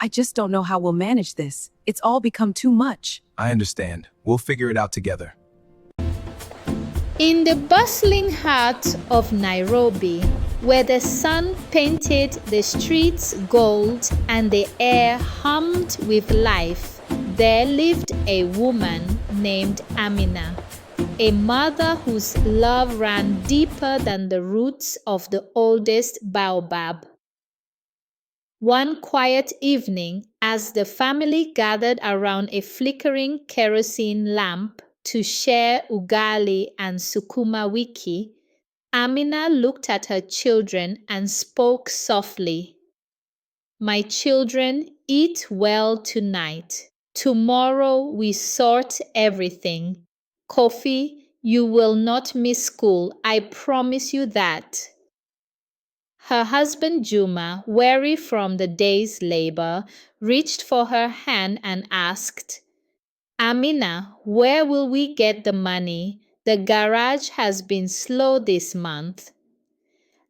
I just don't know how we'll manage this. It's all become too much. I understand. We'll figure it out together. In the bustling heart of Nairobi, where the sun painted the streets gold and the air hummed with life, there lived a woman named Amina, a mother whose love ran deeper than the roots of the oldest baobab. One quiet evening, as the family gathered around a flickering kerosene lamp to share ugali and sukuma wiki, Amina looked at her children and spoke softly. "My children, eat well tonight. Tomorrow we sort everything. Kofi, you will not miss school, I promise you that." Her husband Juma, weary from the day's labor, reached for her hand and asked, "Amina, where will we get the money? The garage has been slow this month."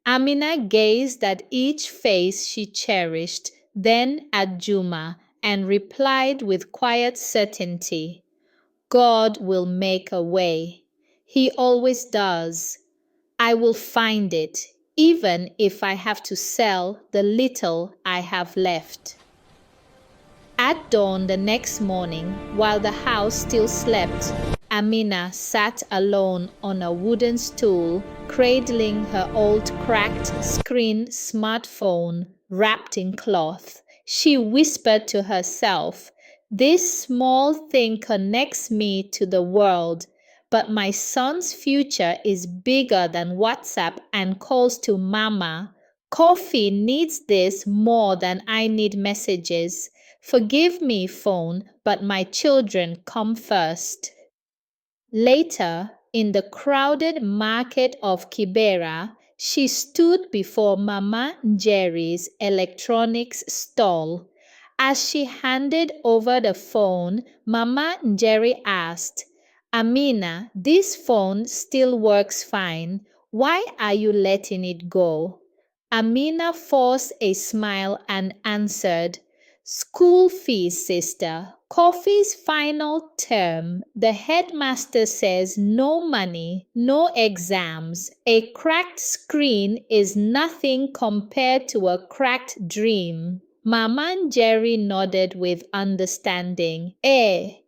Amina gazed at each face she cherished, then at Juma, and replied with quiet certainty, "God will make a way. He always does. I will find it, even if I have to sell the little I have left." At dawn the next morning, while the house still slept, Amina sat alone on a wooden stool, cradling her old cracked screen smartphone wrapped in cloth. She whispered to herself, "This small thing connects me to the world, but my son's future is bigger than WhatsApp and calls to mama. Coffee needs this more than I need messages. Forgive me, phone, but my children come first." Later, in the crowded market of Kibera, she stood before Mama Njeri's electronics stall. As she handed over the phone, Mama Njeri asked, "Amina, this phone still works fine. Why are you letting it go?" Amina forced a smile and answered, "School fees, sister. Coffee's final term. The headmaster says no money, no exams. A cracked screen is nothing compared to a cracked dream." Mama Njeri nodded with understanding.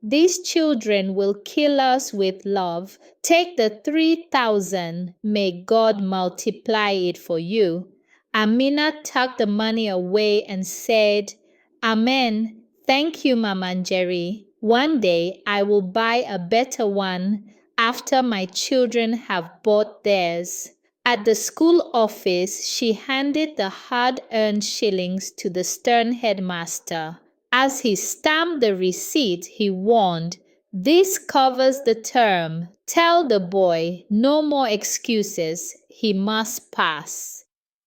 These children will kill us with love. Take the 3,000. May God multiply it for you." Amina tucked the money away and said, "Amen. Thank you, Mama Njeri. One day I will buy a better one after my children have bought theirs." At the school office, she handed the hard-earned shillings to the stern headmaster. As he stamped the receipt, he warned, "This covers the term. Tell the boy, no more excuses. He must pass."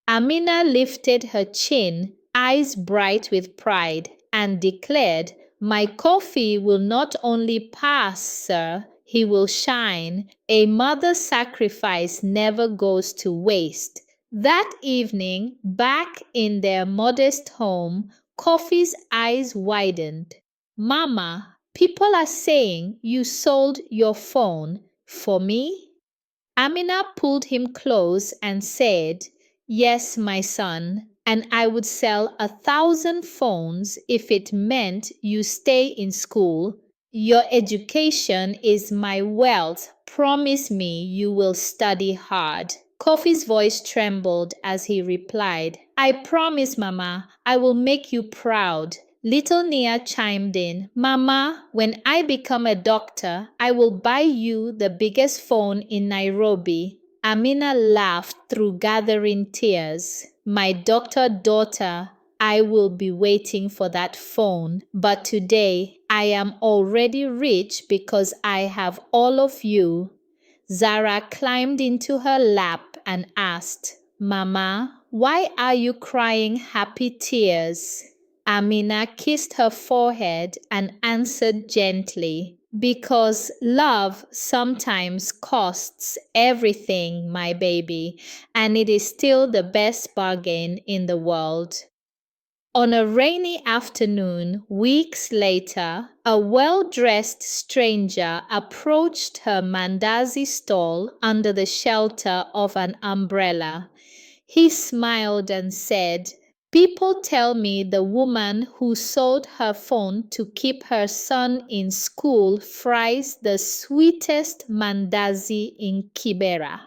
Amina lifted her chin, eyes bright with pride, and declared, "My coffee will not only pass, sir, he will shine. A mother's sacrifice never goes to waste." That evening, back in their modest home, Coffee's eyes widened. "Mama, people are saying you sold your phone for me?" Amina pulled him close and said, "Yes, my son, and I would sell 1,000 phones if it meant you stay in school. Your education is my wealth. Promise me you will study hard." Coffee's voice trembled as he replied, "I promise, Mama, I will make you proud." Little Nia chimed in, "Mama, when I become a doctor, I will buy you the biggest phone in Nairobi." Amina laughed through gathering tears. "My doctor daughter, I will be waiting for that phone. But today, I am already rich because I have all of you." Zara climbed into her lap and asked, "Mama, why are you crying happy tears?" Amina kissed her forehead and answered gently, "Because love sometimes costs everything, my baby, and it is still the best bargain in the world." On a rainy afternoon, weeks later, a well-dressed stranger approached her mandazi stall under the shelter of an umbrella. He smiled and said, "People tell me the woman who sold her phone to keep her son in school fries the sweetest mandazi in Kibera."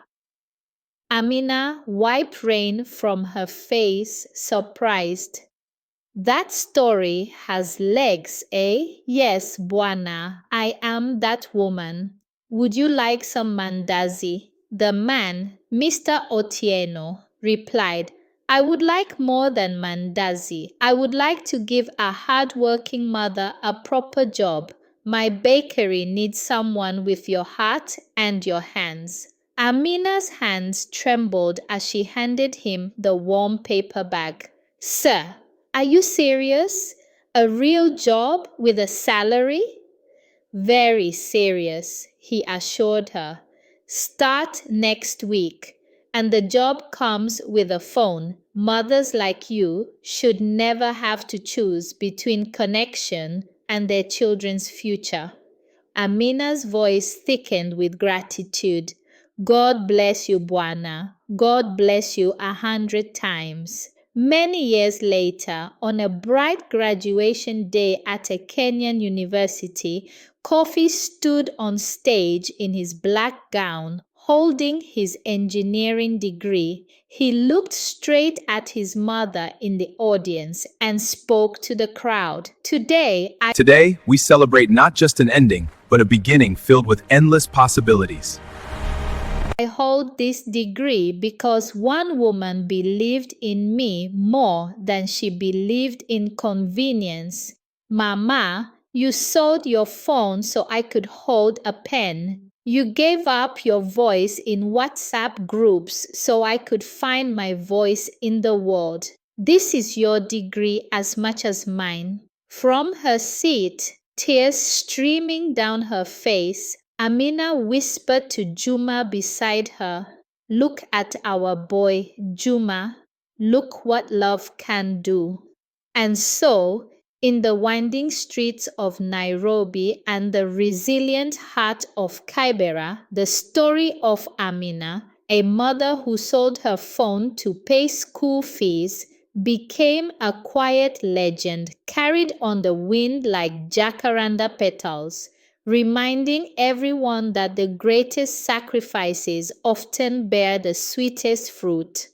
Amina wiped rain from her face, surprised. "That story has legs, eh?" "Yes, Bwana, I am that woman. Would you like some mandazi?" The man, Mr. Otieno, replied, "I would like more than mandazi. I would like to give a hard-working mother a proper job. My bakery needs someone with your heart and your hands." Amina's hands trembled as she handed him the warm paper bag. "Sir, are you serious? A real job with a salary?" "Very serious," he assured her. "Start next week. And the job comes with a phone. Mothers like you should never have to choose between connection and their children's future." Amina's voice thickened with gratitude. "God bless you, Bwana. God bless you 100 times." Many years later, on a bright graduation day at a Kenyan university, Kofi stood on stage in his black gown, holding his engineering degree. He looked straight at his mother in the audience and spoke to the crowd. Today, we celebrate not just an ending, but a beginning filled with endless possibilities. I hold this degree because one woman believed in me more than she believed in convenience. Mama, you sold your phone so I could hold a pen. You gave up your voice in WhatsApp groups so I could find my voice in the world. This is your degree as much as mine." From her seat, tears streaming down her face, Amina whispered to Juma beside her, "Look at our boy, Juma. Look what love can do." And so, in the winding streets of Nairobi and the resilient heart of Kibera, the story of Amina, a mother who sold her phone to pay school fees, became a quiet legend carried on the wind like jacaranda petals, reminding everyone that the greatest sacrifices often bear the sweetest fruit.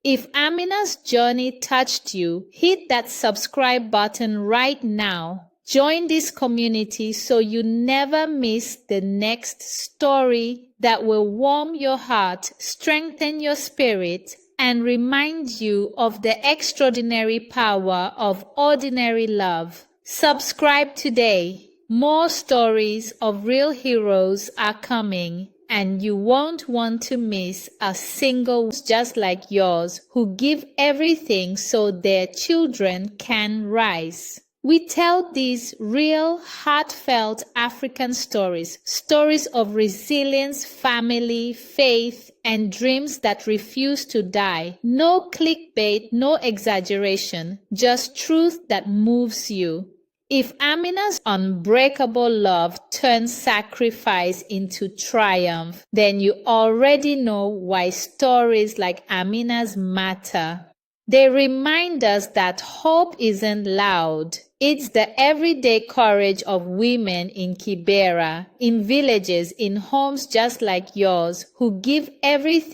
If Amina's journey touched you, hit that subscribe button right now. Join this community so you never miss the next story that will warm your heart, strengthen your spirit, and remind you of the extraordinary power of ordinary love. Subscribe today. More stories of real heroes are coming, and you won't want to miss a single one just like yours who give everything so their children can rise. We tell these real, heartfelt African stories, stories of resilience, family, faith, and dreams that refuse to die. No clickbait, no exaggeration, just truth that moves you. If Amina's unbreakable love turns sacrifice into triumph, then you already know why stories like Amina's matter. They remind us that hope isn't loud. It's the everyday courage of women in Kibera, in villages, in homes just like yours, who give everything